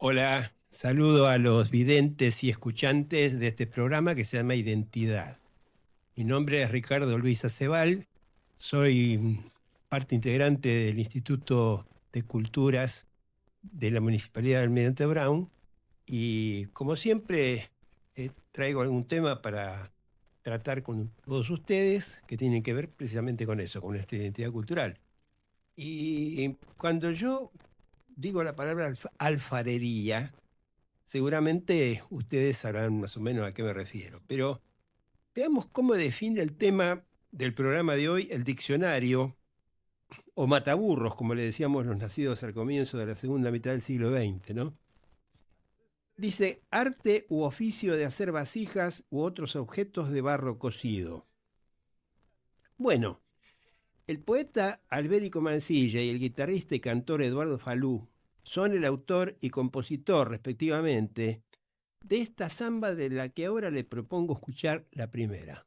Hola, saludo a los videntes y escuchantes de este programa que se llama Identidad. Mi nombre es Ricardo Luis Acebal, soy parte integrante del Instituto de Culturas de la Municipalidad del Almirante Brown y como siempre traigo algún tema para tratar con todos ustedes que tienen que ver precisamente con eso, con esta identidad cultural. Y cuando yo digo la palabra alfarería, seguramente ustedes sabrán más o menos a qué me refiero, pero veamos cómo define el tema del programa de hoy el diccionario, o mataburros, como le decíamos los nacidos al comienzo de la segunda mitad del siglo XX, ¿no? Dice, arte u oficio de hacer vasijas u otros objetos de barro cocido. Bueno, el poeta Albérico Mansilla y el guitarrista y cantor Eduardo Falú son el autor y compositor, respectivamente, de esta samba de la que ahora le propongo escuchar la primera.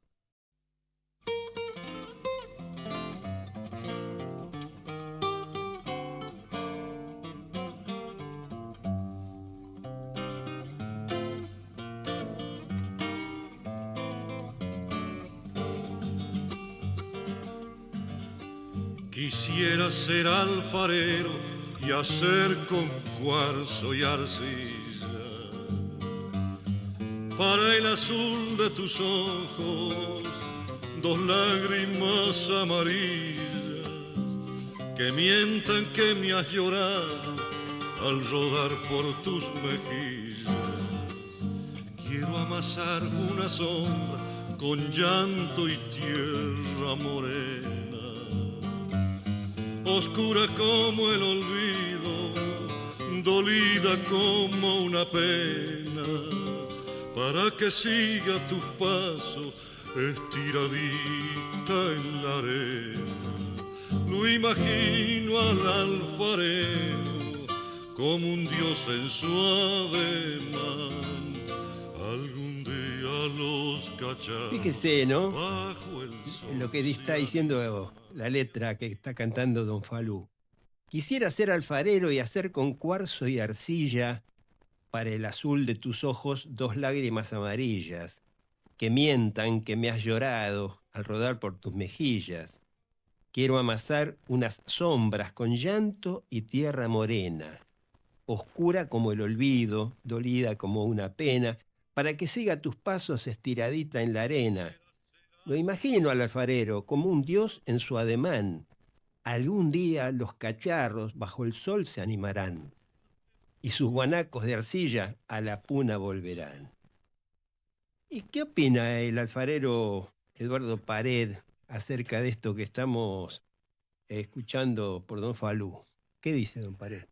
Quisiera ser alfarero y hacer con cuarzo y arcilla para el azul de tus ojos dos lágrimas amarillas que mientan que me has llorado al rodar por tus mejillas. Quiero amasar una sombra con llanto y tierra morena, oscura como el olvido, dolida como una pena, para que siga tus pasos estiradita en la arena. Lo imagino al alfarero como un dios en su ademán. Algún día los cacharros Fíjese, ¿no? bajo el sol Lo que está diciendo la letra que está cantando Don Falú. Quisiera ser alfarero y hacer con cuarzo y arcilla para el azul de tus ojos dos lágrimas amarillas, que mientan que me has llorado al rodar por tus mejillas. Quiero amasar unas sombras con llanto y tierra morena, oscura como el olvido, dolida como una pena, para que siga tus pasos estiradita en la arena. Lo imagino al alfarero como un dios en su ademán. Algún día los cacharros bajo el sol se animarán y sus guanacos de arcilla a la puna volverán. ¿Y qué opina el alfarero Eduardo Pared acerca de esto que estamos escuchando por Don Falú? ¿Qué dice Don Pared?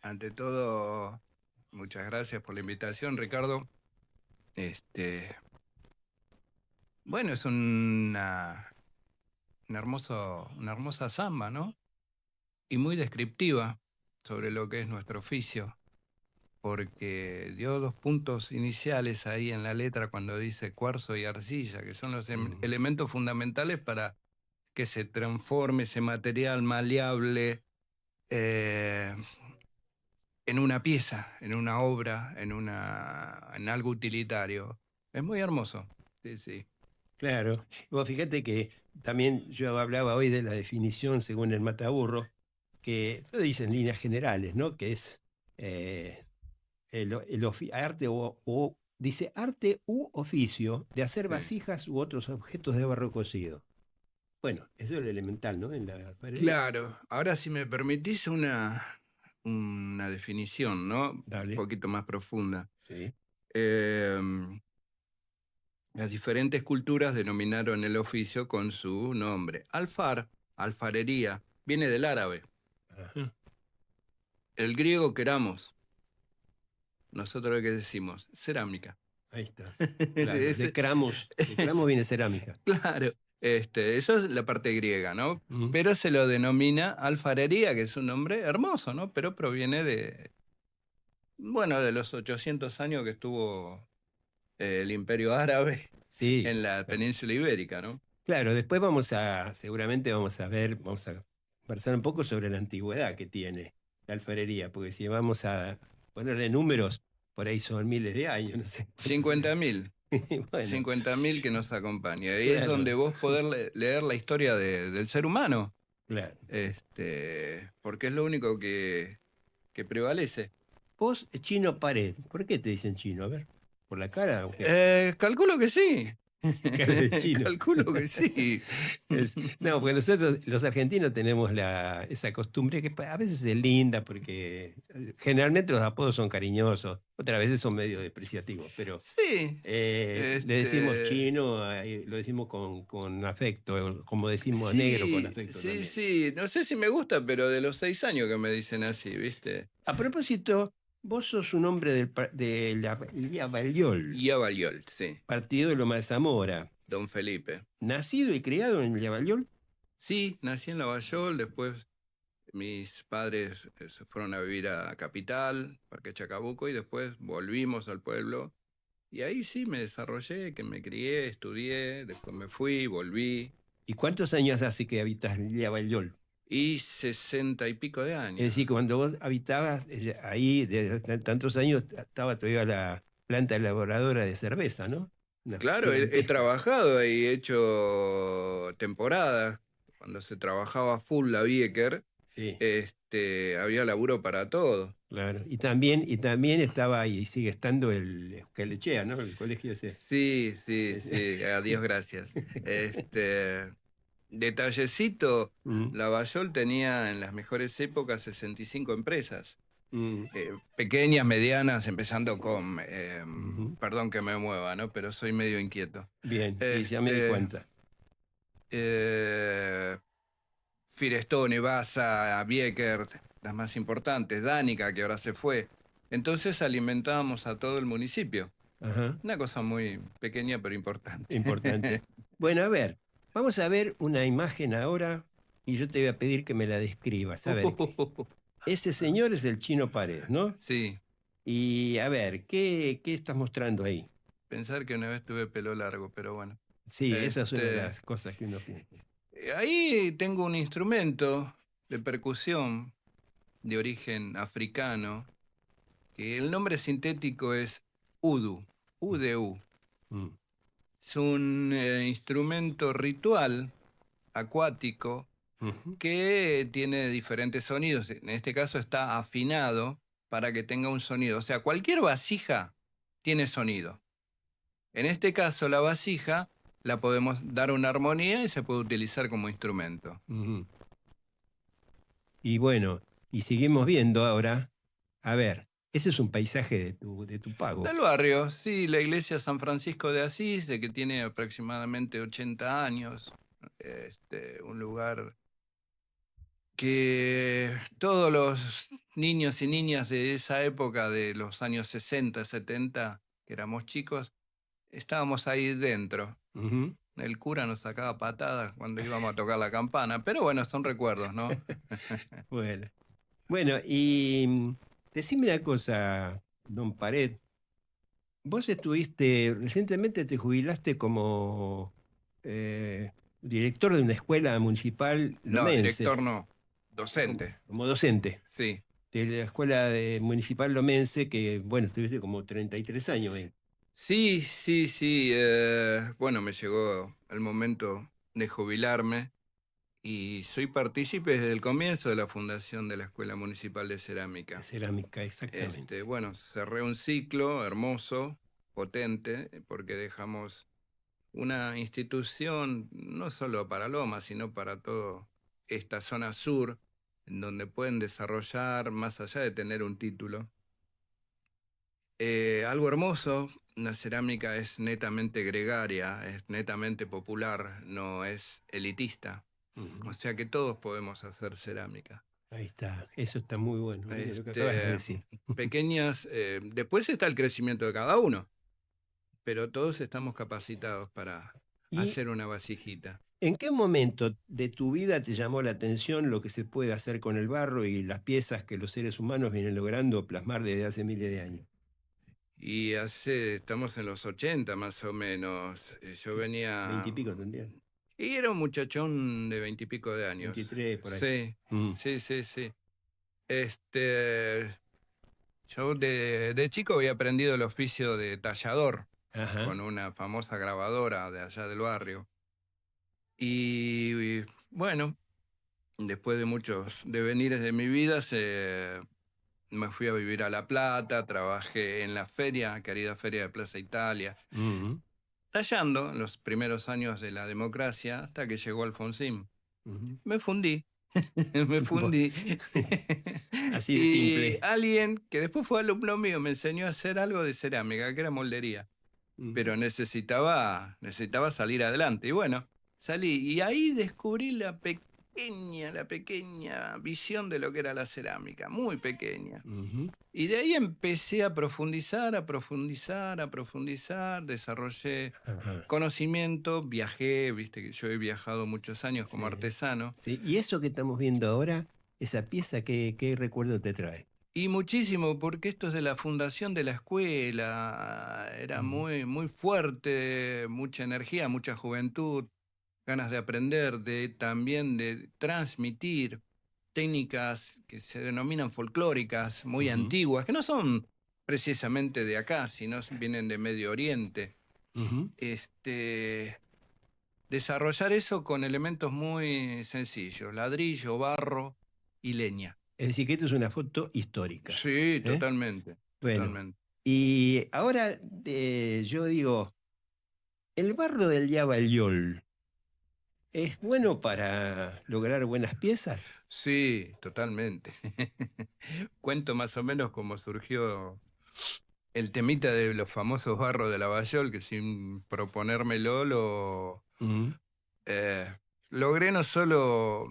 Ante todo, muchas gracias por la invitación, Ricardo. Este, bueno, es una hermosa samba, ¿no? Y muy descriptiva sobre lo que es nuestro oficio, porque dio dos puntos iniciales ahí en la letra cuando dice cuarzo y arcilla, que son los elementos fundamentales para que se transforme ese material maleable en una pieza, en una obra, en algo utilitario. Es muy hermoso, sí, sí. Claro. Vos fíjate que también yo hablaba hoy de la definición según el Mataburro, que lo dice en líneas generales, ¿no? Que es eh, arte dice arte u oficio de hacer Sí. vasijas u otros objetos de barro cocido. Bueno, eso es lo elemental, ¿no? En la alfarería. Claro, ahora si me permitís una definición, ¿no? Un Dale. poquito más profunda. Sí. Em, las diferentes culturas denominaron el oficio con su nombre. Alfar, alfarería, viene del árabe. Ajá. El griego queramos, nosotros lo que decimos, cerámica. Ahí está. Claro. Ese- De cramos viene cerámica. Claro, eso es la parte griega, ¿no? Mm. Pero se lo denomina alfarería, que es un nombre hermoso, ¿no? Pero proviene bueno, de los 800 años que estuvo el Imperio Árabe Sí. en la península ibérica, ¿no? Claro, después seguramente vamos a conversar un poco sobre la antigüedad que tiene la alfarería, porque si vamos a ponerle números, por ahí son miles de años, no sé. 50.000. Bueno, 50.000 que nos acompaña. Ahí es claro, donde vos podés leer la historia del ser humano, claro. porque es lo único que prevalece. Vos, Chino Pared, ¿por qué te dicen chino? A ver, ¿por la cara o qué? Calculo que sí. Cara de chino. Calculo que sí. No, porque nosotros los argentinos tenemos esa costumbre que a veces es linda porque generalmente los apodos son cariñosos, otras veces son medio despreciativos, pero Sí. le decimos Este, chino, lo decimos con afecto, como decimos negro con sí, afecto sí, también. sí. No sé si me gusta, pero de los 6 años que me dicen así, ¿viste? A propósito, vos sos un hombre de la Balliol, Y a Baliol, sí. partido de Loma de Zamora, Don Felipe. nacido y criado en Llavallol. Sí, nací en Lavallol, después mis padres se fueron a vivir a Capital, Parque Chacabuco, y después volvimos al pueblo. Y ahí sí me desarrollé, que me crié, estudié, después me fui, volví. ¿Y cuántos años hace que habitas Llavallol? Y 60 y pico de Es años. decir, cuando vos habitabas ahí desde hace tantos años, estaba todavía la planta elaboradora de cerveza, ¿no? Una Claro, he gigantesca. trabajado y he hecho temporadas. Cuando se trabajaba full la Bieker, Sí, había laburo para todo. claro. Y también estaba ahí, y sigue estando el Escalechea, ¿no? El colegio ese. Sí, sí, ese. sí, a Dios gracias. Detallecito, Mm, Lavallol tenía en las mejores épocas 65 empresas. mm, Pequeñas, medianas, empezando con, ujú. perdón que me mueva, ¿no? Pero soy medio inquieto. Bien, sí, ya me di Este, cuenta. eh, Firestone, Basa, Bieker, las más importantes, Danica, que ahora se fue. Entonces alimentábamos a todo el municipio. Ajá, Una cosa muy pequeña pero importante. importante. Bueno, a ver, vamos a ver una imagen ahora y yo te voy a pedir que me la describas. A ver, ese señor es el Chino Pared, ¿no? Sí, Y a ver, ¿qué estás mostrando ahí? pensar que una vez tuve pelo largo, pero bueno. Sí, esa es una de Este, las cosas que uno piensa. ahí tengo un instrumento de percusión de origen africano, que el nombre sintético es udu, UDU. Mm, Es un instrumento ritual acuático ujú, que tiene diferentes sonidos. En este caso está afinado para que tenga un sonido. O sea, cualquier vasija tiene sonido. En este caso, la vasija la podemos dar una armonía y se puede utilizar como instrumento. ujú. Y bueno, y seguimos viendo ahora. A ver, ese es un paisaje de tu pago. Del barrio, sí, la iglesia San Francisco de Asís, de que tiene aproximadamente 80 años. Un lugar que todos los niños y niñas de esa época, de los años 60, 70, que éramos chicos, estábamos ahí dentro. Ujú. El cura nos sacaba patadas cuando íbamos a tocar la campana, pero bueno, son recuerdos, ¿no? Bueno, bueno, y decime una cosa, don Pared. Vos recientemente te jubilaste como director de una escuela municipal No, lomense, director no, como, docente, como docente sí. de la escuela municipal lomense, que, bueno, estuviste como 33 años ahí. Sí, sí, sí. Bueno, me llegó el momento de jubilarme y soy partícipe desde el comienzo de la fundación de la Escuela Municipal de De Cerámica. cerámica, exactamente. Bueno, cerré un ciclo hermoso, potente, porque dejamos una institución no solo para Loma, sino para toda esta zona sur, en donde pueden desarrollar, más allá de tener un título, algo hermoso. La cerámica es netamente gregaria, es netamente popular, no es elitista. O Ujú. sea que todos podemos hacer cerámica. Ahí está, eso está muy bueno, lo que acabas de Este, decir. Pequeñas, después está el crecimiento de cada uno, pero todos estamos capacitados para ¿Y hacer una vasijita. en qué momento de tu vida te llamó la atención lo que se puede hacer con el barro y las piezas que los seres humanos vienen logrando plasmar desde hace miles de años? Y estamos en los 80 más o menos. Yo venía, Veintipico tendrías. y era un muchachón de 20 y pico de años. 23 por ahí. Sí, Mm, sí, sí, sí. Este, Yo de chico había aprendido el oficio de tallador Ajá. con una famosa grabadora de allá del barrio. Y bueno, después de muchos devenires de mi vida, me fui a vivir a La Plata, trabajé en la feria, querida Feria de Plaza Italia, Ujú, tallando en los primeros años de la democracia hasta que llegó Alfonsín. ujú. Me fundí, me Bueno, fundí. así de Y simple. alguien que después fue alumno mío me enseñó a hacer algo de cerámica, que era moldería, Ujú. pero necesitaba salir adelante. Y bueno, salí y ahí descubrí la pequeña visión de lo que era la cerámica, muy pequeña. Ujú. Y de ahí empecé a profundizar, a profundizar, a profundizar, desarrollé Ajá. conocimiento, viajé, viste que yo he viajado muchos años como Sí, artesano. sí. Y eso que estamos viendo ahora, esa pieza, ¿qué recuerdo te trae? Y muchísimo, porque esto es de la fundación de la escuela, era Ujú, muy fuerte, mucha energía, mucha juventud, ganas de aprender, también de transmitir técnicas que se denominan folclóricas, muy ujú, antiguas, que no son precisamente de acá, sino vienen de Medio Oriente. ujú. Este, desarrollar eso con elementos muy sencillos, ladrillo, barro y leña. Es decir, que esto es una foto histórica. Sí, ¿Eh? totalmente, Bueno, totalmente. y ahora yo digo, el barro del Yabaliol, ¿es bueno para lograr buenas piezas? Sí, totalmente. Cuento más o menos cómo surgió el temita de los famosos barros de Lavallol, que sin proponérmelo Ujú. eh, logré no solo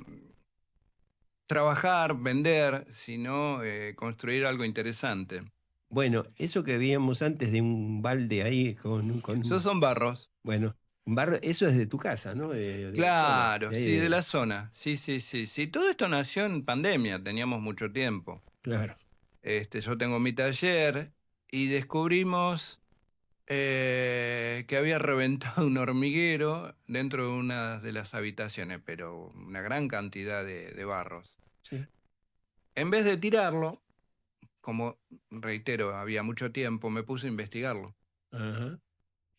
trabajar, vender, sino construir algo interesante. Bueno, eso que veíamos antes de un balde ahí Esos son barros. bueno, un barro, eso es de tu casa, ¿no? De la zona. Claro, De ahí sí, de la zona. Sí, sí, sí, sí. Todo esto nació en pandemia, teníamos mucho tiempo. claro. Yo tengo mi taller y descubrimos que había reventado un hormiguero dentro de una de las habitaciones, pero una gran cantidad de barros. Sí. En vez de tirarlo, como reitero, había mucho tiempo, me puse a investigarlo. Ajá.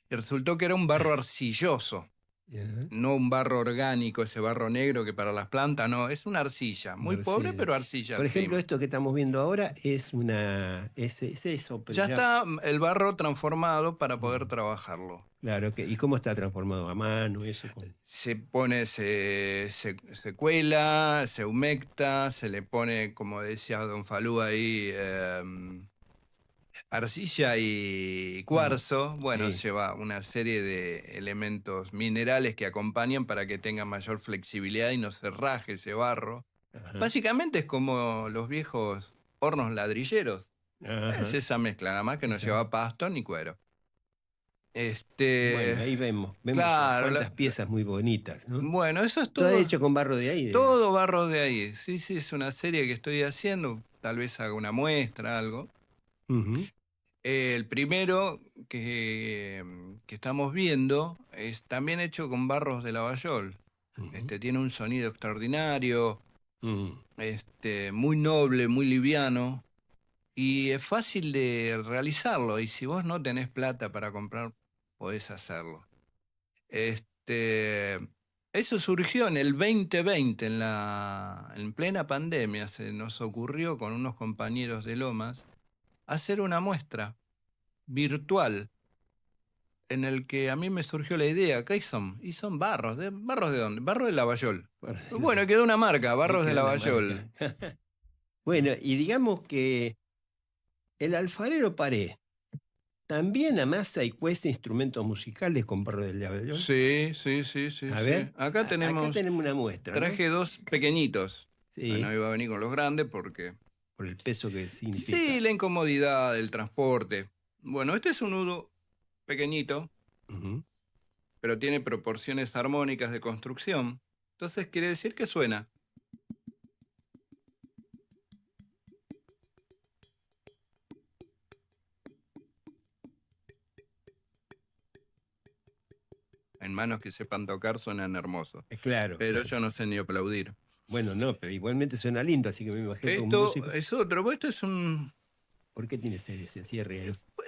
Y resultó que era un barro arcilloso, Ajá. no un barro orgánico, ese barro negro que para las plantas, no, es una arcilla, Una muy pobre, arcilla. pero arcilla Por al ejemplo, fin. esto que estamos viendo ahora es eso, pero Ya ya. está el barro transformado para poder Mm, trabajarlo. claro, ¿y cómo está transformado a mano? Eso Se pone, se cuela, se humecta, se le pone, como decía Don Falú ahí, arcilla y Mm, cuarzo. Bueno, sí. lleva una serie de elementos minerales que acompañan para que tenga mayor flexibilidad y no se raje ese barro. Ajá. Básicamente es como los viejos hornos ladrilleros. Es Ajá. esa mezcla, nada más que no Esa. lleva pasto ni cuero. Bueno, Este, ahí vemos claro, cuántas piezas muy bonitas, ¿no? bueno, eso es Todo todo. hecho con barro de ahí. Todo barro de ahí. Sí, sí, es una serie que estoy haciendo. Tal vez haga una muestra, algo. Ujú, El primero que estamos viendo es también hecho con barros de Lavallol. ujú, Tiene un sonido extraordinario, mm. muy noble, muy liviano. Y es fácil de realizarlo. Y si vos no tenés plata para comprar, podés hacerlo. Este, eso surgió en el 2020, en plena pandemia. Se nos ocurrió con unos compañeros de Lomas hacer una muestra virtual en el que a mí me surgió la idea. ¿Qué son? Y son barros. ¿Barros de dónde? Barros de Lavallol. Bueno, Bueno, quedó una marca, ahí Barros de quedó la Lavallol. marca. Bueno, y digamos que el alfarero Paré también amasa y cuece instrumentos musicales con barro del diablo. Sí, sí, sí, sí, A sí. ver, Acá acá tenemos, tenemos una muestra, ¿no? traje dos pequeñitos. No Sí, iba a venir con los grandes porque por el peso que sí, significa. la incomodidad del transporte. Bueno, este es un nudo pequeñito, Ujú. pero tiene proporciones armónicas de construcción. Entonces quiere decir que suena. En manos que sepan tocar suenan hermosos. Claro, Pero claro. yo no sé ni aplaudir. Bueno, no, pero igualmente suena lindo, así que me imagino que un Esto músico. es otro, esto es un ¿Por qué tiene ese cierre? Fue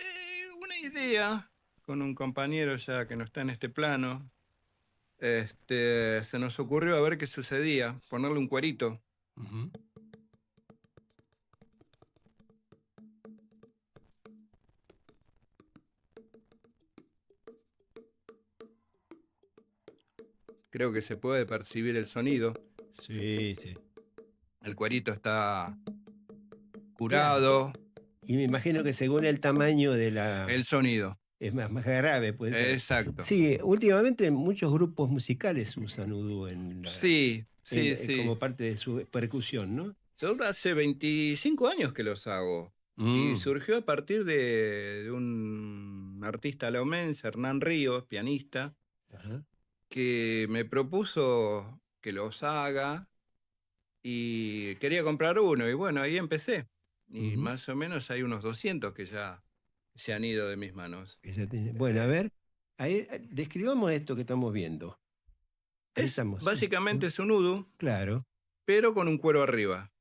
una idea con un compañero ya que no está en este plano. Se nos ocurrió a ver qué sucedía, ponerle un cuerito. Ujú. Creo que se puede percibir el sonido. Sí, sí. El cuerito está Claro. curado. Y me imagino que según el tamaño de El la... sonido. Es más grave, puede ser. Exacto. Sí, últimamente muchos grupos musicales usan udú Sí, sí, sí. como parte de su percusión, ¿no? Yo hace 25 años que los hago. Y Mm, surgió a partir de un artista laomense, Hernán Ríos, pianista, ajá. que me propuso que los haga y quería comprar uno. Y bueno, ahí empecé. Y Ujú. más o menos hay unos 200 que ya se han ido de mis manos. Bueno, a Eh, ver, ahí, describamos esto que estamos viendo. Ahí estamos. Básicamente es un udu, Claro, pero con un cuero arriba.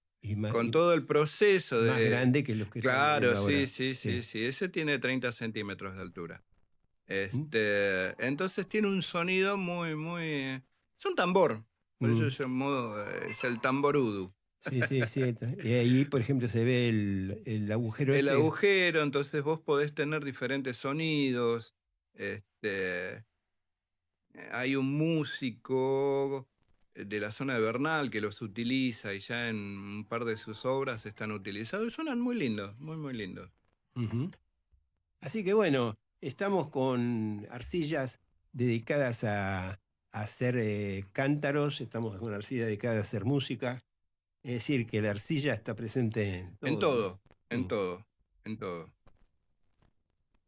Con y todo el proceso más de... grande que los que estamos Claro, viendo sí, ahora. sí, sí, Sí. sí. Ese tiene 30 centímetros de altura. ¿Mm? Entonces tiene un sonido muy, muy... Es un tambor. Por eso Mm. es el tambor udu. Sí, sí, sí. Y ahí, por ejemplo, se ve el agujero El este. agujero, entonces vos podés tener diferentes sonidos. Este, Hay un músico de la zona de Bernal que los utiliza y ya en un par de sus obras están utilizados y suenan muy lindos, muy, muy lindos. Ujú. Así que bueno, estamos con arcillas dedicadas a hacer cántaros, estamos con arcillas dedicadas a hacer música. Es decir, que la arcilla está presente en En todo, ¿no? todo, en Mm. todo, en todo.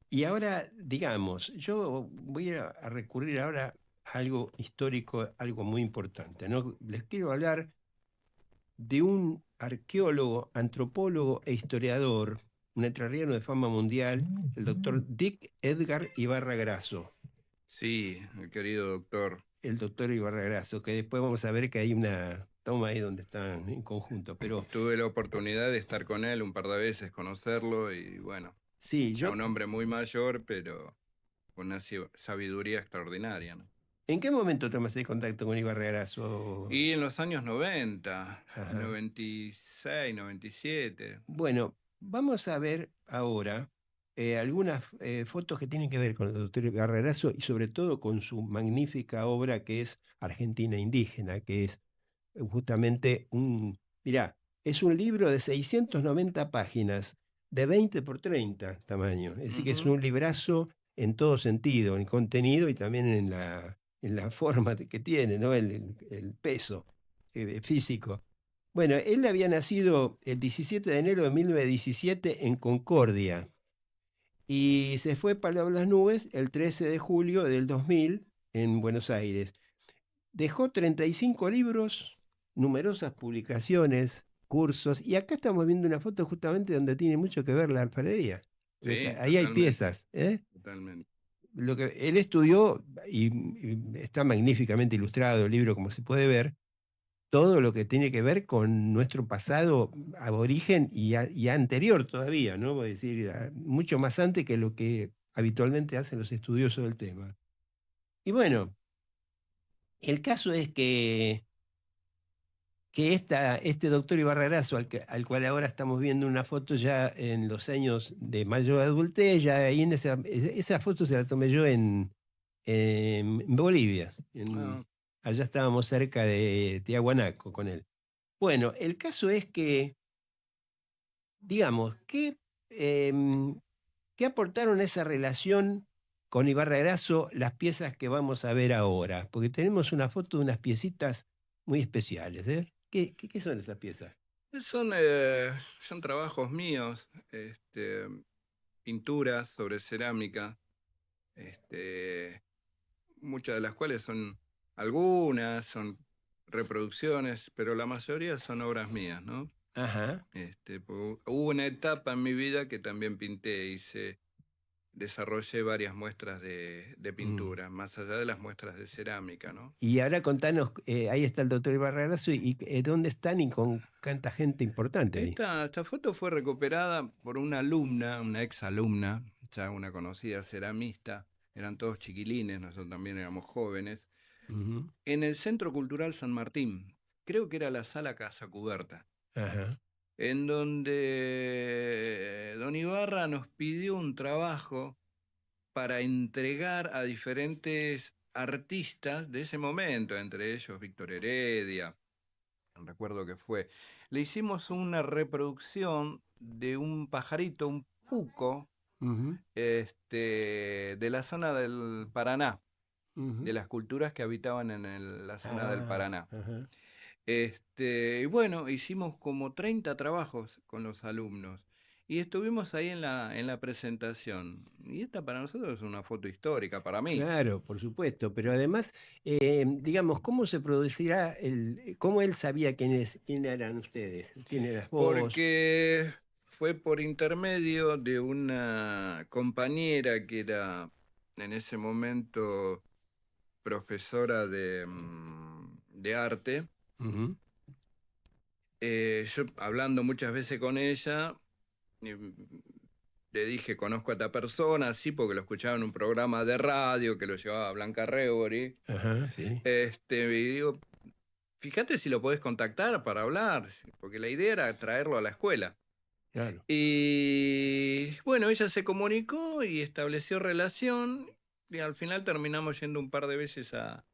Y ahora, digamos, yo voy a recurrir ahora a algo histórico, algo muy importante, ¿no? Les quiero hablar de un arqueólogo, antropólogo e historiador, un entrerriano de fama mundial, el doctor Dick Edgar Ibarra Grasso. Sí, el querido doctor. El doctor Ibarra Grasso, que después vamos a ver que hay una toma ahí donde están en conjunto. Pero Tuve la oportunidad de estar con él un par de veces, conocerlo y bueno, sí, ya un hombre muy mayor, pero con una sabiduría extraordinaria, ¿no? ¿en qué momento tomaste contacto con Ibarra Grasso? Y en los años 90, Ajá. 96, 97. Bueno, vamos a ver ahora algunas fotos que tienen que ver con el doctor Ibarra Grasso y sobre todo con su magnífica obra que es Argentina Indígena, que es justamente mirá, es un libro de 690 páginas, de 20 por 30 tamaño. Es decir, que es Ujú. un librazo en todo sentido, en contenido y también en la forma que tiene, ¿no? El peso físico. Bueno, él había nacido el 17 de enero de 1917 en Concordia y se fue para las nubes el 13 de julio del 2000 en Buenos Aires. Dejó 35 libros, numerosas publicaciones, cursos, y acá estamos viendo una foto justamente donde tiene mucho que ver la alfarería. Sí, Ahí hay totalmente, piezas, ¿eh? totalmente. Lo que él estudió, y está magníficamente ilustrado el libro, como se puede ver, todo lo que tiene que ver con nuestro pasado aborigen y anterior todavía, ¿no? Es decir, mucho más antes que lo que habitualmente hacen los estudiosos del tema. Y bueno, el caso es que este doctor Ibarra Grasso, al cual ahora estamos viendo una foto ya en los años de mayor adultez, ya ahí esa foto se la tomé yo en Bolivia. Ah, Allá estábamos cerca de Tiahuanaco con él. Bueno, el caso es que, digamos, ¿qué aportaron a esa relación con Ibarra Grasso las piezas que vamos a ver ahora? Porque tenemos una foto de unas piecitas muy especiales, ¿eh? ¿Qué son esas piezas? son trabajos míos, pinturas sobre cerámica, este, muchas de las cuales algunas son reproducciones, pero la mayoría son obras mías, ¿no? Ajá. Hubo una etapa en mi vida que también pinté, hice desarrollé varias muestras de pintura, más allá de las muestras de cerámica, ¿no? Y ahora contanos, ahí está el doctor Ibarra y ¿dónde están y con tanta gente importante ahí? Esta foto fue recuperada por una alumna, una ex alumna, ya una conocida ceramista, eran todos chiquilines, nosotros también éramos jóvenes, Ujú. en el Centro Cultural San Martín, creo que era la sala Casa Cubierta, Ajá. en donde don Ibarra nos pidió un trabajo para entregar a diferentes artistas de ese momento, entre ellos Víctor Heredia, recuerdo que fue. Le hicimos una reproducción de un pajarito, un puco, Ujú, de la zona del Paraná, ujú. de las culturas que habitaban en la zona del Ah, Paraná. ajá. Y bueno, hicimos como 30 trabajos con los alumnos y estuvimos ahí en la presentación. Y esta para nosotros es una foto histórica, para mí, Claro, por supuesto, pero además, digamos, ¿cómo se producirá cómo él sabía quién eran ustedes? ¿Quién eras vos? porque fue por intermedio de una compañera que era en ese momento profesora de arte. Ujú. Yo hablando muchas veces con ella, le dije, conozco a esta persona, sí, porque lo escuchaba en un programa de radio que lo llevaba Blanca Rebori. Ajá, sí, Y digo, fíjate si lo podés contactar para hablar, sí, porque la idea era traerlo a la escuela. claro. Y bueno, ella se comunicó y estableció relación y al final terminamos yendo un par de veces a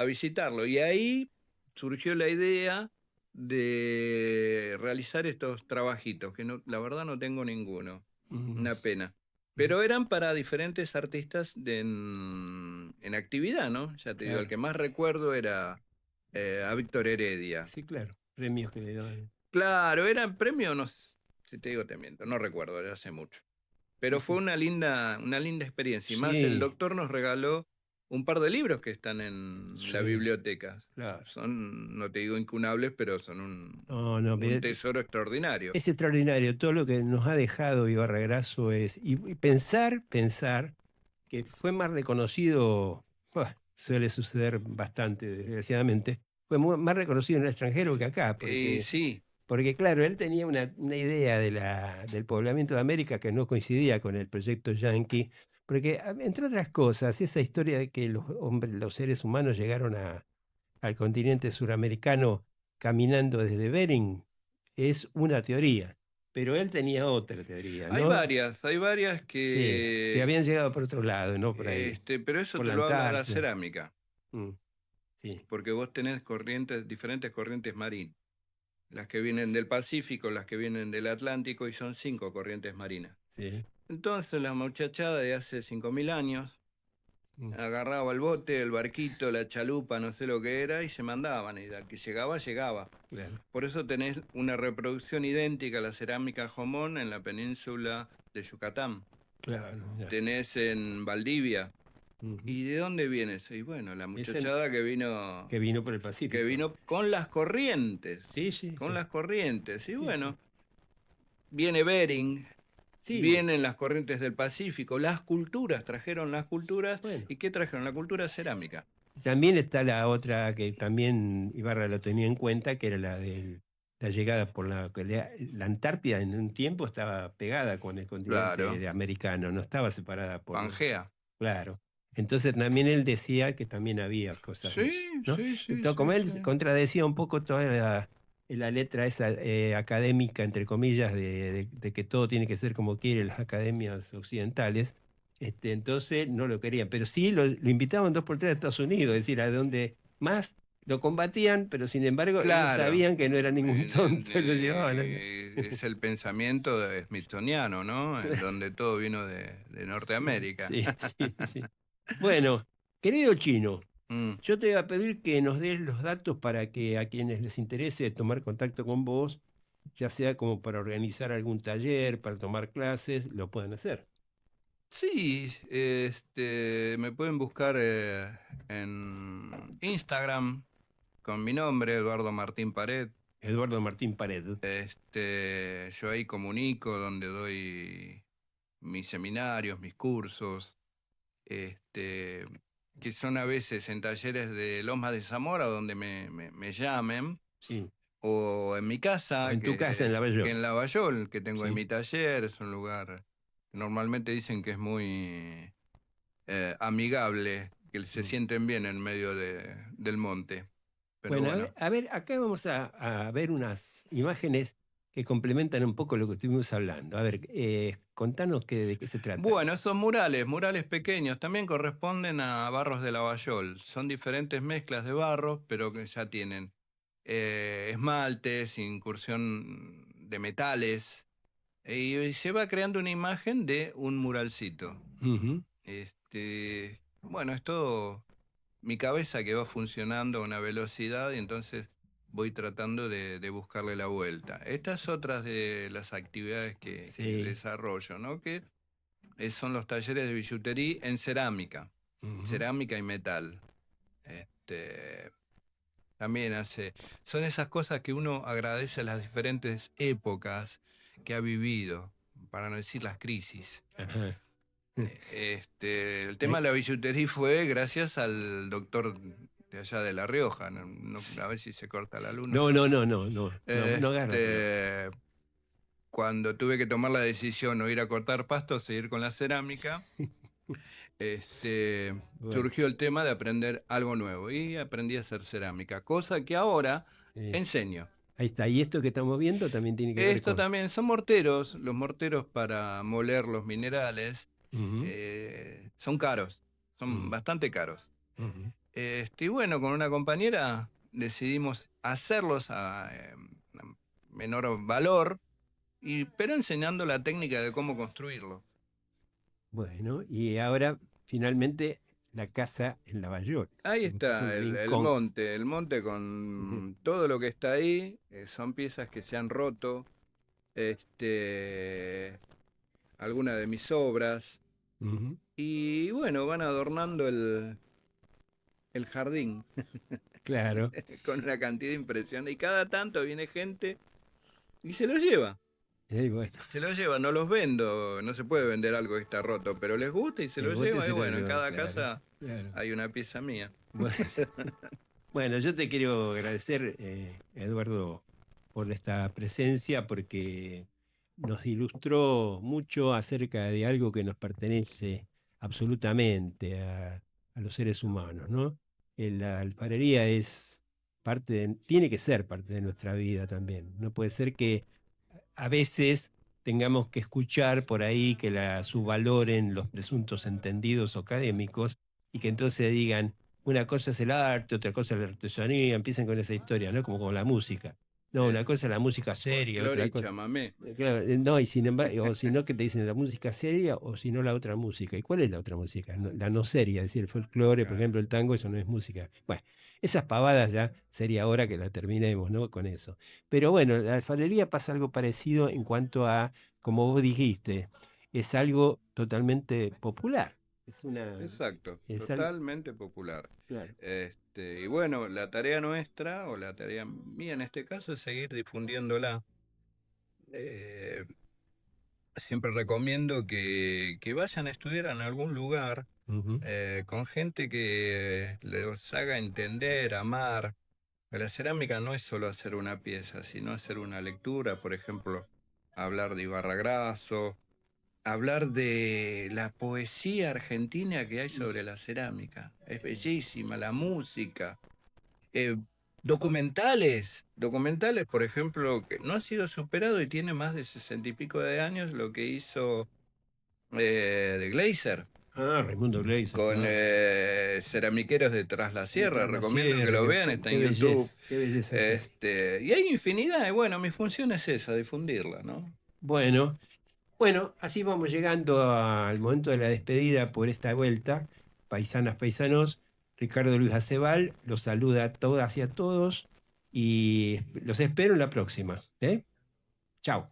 visitarlo. Y ahí surgió la idea de realizar estos trabajitos, que no, la verdad no tengo ninguno, Ujú, una pena. ujú. Pero eran para diferentes artistas en actividad, ¿no? Ya te digo, el Claro, que más recuerdo era a Víctor Heredia. sí, claro. Premios que le dan. Claro, era premio, no sé, si te digo te miento, no recuerdo, ya hace mucho. Sí, Pero fue sí. una linda experiencia. Y más el Sí, doctor nos regaló un par de libros que están en la sí, biblioteca. claro. Son, no te digo incunables, pero son No, no, un tesoro extraordinario. es extraordinario. Todo lo que nos ha dejado Ibarra Grasso es. Y pensar que fue más reconocido, suele suceder bastante, desgraciadamente, fue más reconocido en el extranjero que acá, Y sí, porque claro, él tenía una idea del poblamiento de América que no coincidía con el proyecto Yankee, porque entre otras cosas, esa historia de que los hombres, los seres humanos llegaron al continente suramericano caminando desde Bering es una teoría, pero él tenía otra teoría, ¿no? hay varias Sí, que habían llegado por otro lado, no por ahí, pero eso por te la lo habla la Antártida. cerámica, Mm, sí, porque vos tenés corrientes, diferentes corrientes marinas. Las que vienen del Pacífico, las que vienen del Atlántico, y son 5 corrientes marinas. sí. Entonces la muchachada de hace 5000 años Mm, agarraba el bote, el barquito, la chalupa, no sé lo que era, y se mandaban, y al que llegaba, llegaba. claro, Por eso tenés una reproducción idéntica a la cerámica Jomón en la península de Yucatán. claro, ya. Tenés en Valdivia. Ujú. ¿Y de dónde vienes? Y bueno, la Es el muchachada que vino por el que Pacífico. vino con las corrientes, Sí, sí, con sí, las corrientes. Y sí, sí. bueno, viene Bering, Sí, vienen las corrientes del Pacífico, las culturas, trajeron las culturas. bueno. ¿Y qué trajeron? La cultura cerámica. También está la otra que también Ibarra lo tenía en cuenta, que era la de la llegada por la Antártida en un tiempo estaba pegada con el continente Claro, americano, no estaba separada por, Pangea. claro. Entonces también él decía que también había cosas de Sí, eso, ¿no? sí, sí, Entonces, sí, como sí. él contradecía un poco toda la letra esa académica, entre comillas, de que todo tiene que ser como quieren las academias occidentales, entonces no lo querían, pero sí lo invitaban 2 por 3 a Estados Unidos, es decir, a donde más lo combatían, pero sin embargo ellos Claro. sabían que no era ningún tonto y lo llevaban allá. Es el pensamiento smithsoniano, ¿no? En donde todo vino de Sí, Norteamérica. sí, sí, sí. Bueno, querido Chino, Mm. yo te voy a pedir que nos des los datos para que a quienes les interese tomar contacto con vos, ya sea como para organizar algún taller, para tomar clases, lo puedan hacer. Sí, me pueden buscar en Instagram con mi nombre, Eduardo Martín Pared. Eduardo Martín Pared. Yo ahí comunico donde doy mis seminarios, mis cursos, que son a veces en talleres de Lomas de Zamora, donde me llamen, Sí. o en mi casa, En tu casa, en Lavallol. que en Lavallol, que tengo ahí Sí. mi taller. Es un lugar, normalmente dicen que es muy amigable, que se sienten bien en medio del monte. Pero Bueno, bueno, a ver, acá vamos a ver unas imágenes que complementan un poco lo que estuvimos hablando. A ver, contanos de qué se trata bueno, eso. esos murales pequeños, también corresponden a barros de Lavallol. Son diferentes mezclas de barros, pero que ya tienen esmaltes, incursión de metales, y se va creando una imagen de un muralcito. Ujú. Bueno, es todo mi cabeza que va funcionando a una velocidad, y entonces voy tratando de buscarle la vuelta. Estas otras de las actividades que Sí. desarrollo, ¿no? Que son los talleres de billutería en cerámica, Ujú. cerámica y metal. También son esas cosas que uno agradece a las diferentes épocas que ha vivido, para no decir las crisis. Ajá. El tema de la billutería fue gracias al doctor de allá de La Rioja. A ver si se corta la luna. No agarra. Cuando tuve que tomar la decisión no ir a cortar pasto, seguir con la cerámica, Bueno, surgió el tema de aprender algo nuevo, y aprendí a hacer cerámica, cosa que ahora sí. enseño. Ahí está. Y esto que estamos viendo también tiene que ver Esto con... también son morteros. Los morteros para moler los minerales Ujú, son caros, son ujú, bastante caros. ujú. Y bueno, con una compañera decidimos hacerlos a menor valor, pero enseñando la técnica de cómo construirlo. Bueno, y ahora finalmente la casa en Lavallol, Ahí que es un está rincón. el monte Ujú, con todo lo que está ahí. Son piezas que se han roto, algunas de mis obras, ujú. y bueno, van adornando el jardín Claro. con una cantidad impresionante. Y cada tanto viene gente y se los lleva. Bueno, Se los lleva, no los vendo, no se puede vender algo que está roto, pero les gusta y se el los bote lleva. Y se lo bueno, en lleva, cada claro. casa Claro. hay una pieza mía. Bueno, bueno, yo te quiero agradecer, Eduardo, por esta presencia, porque nos ilustró mucho acerca de algo que nos pertenece absolutamente a los seres humanos, ¿no? La alfarería es tiene que ser parte de nuestra vida también. No puede ser que a veces tengamos que escuchar por ahí que la subvaloren los presuntos entendidos o académicos y que entonces digan, una cosa es el arte, otra cosa es la artesanía, empiezan con esa historia, ¿no? Como con la música. No, una cosa es la música seria, Folclore otra y cosa. chamamé. Claro, no, y sin embargo, o si no, que te dicen la música seria o si no la otra música. ¿Y cuál es la otra música? La no seria, es decir, el folclore, por Claro. ejemplo, el tango, eso no es música. Bueno, esas pavadas ya sería hora que la terminemos, ¿no? Con eso. Pero bueno, la alfarería pasa algo parecido en cuanto a, como vos dijiste, es algo totalmente popular. Exacto, Es algo, totalmente popular. claro. Y bueno, la tarea nuestra, o la tarea mía en este caso, es seguir difundiéndola. Eh, Siempre recomiendo que vayan a estudiar en algún lugar, Ujú. con gente que les haga entender, amar. La cerámica no es solo hacer una pieza, sino hacer una lectura, por ejemplo, hablar de Ibarra Grasso, hablar de la poesía argentina que hay sobre la cerámica. Es bellísima, la música. Eh, documentales, por ejemplo, que no ha sido superado y tiene más de 60 y pico de años, lo que hizo de Glazer Ah, Raimundo Gleiser, con claro. ceramiqueros de Tras la Sierra. Detrás la Recomiendo que sierra, lo vean, está qué en YouTube. belleza, qué belleza es eso. Y hay infinidad, y bueno, mi función es esa, difundirla, ¿no? Bueno. Bueno, así vamos llegando al momento de la despedida por esta vuelta. Paisanas, paisanos, Ricardo Luis Acebal los saluda a todas y a todos y los espero en la próxima. ¿Eh? Chao.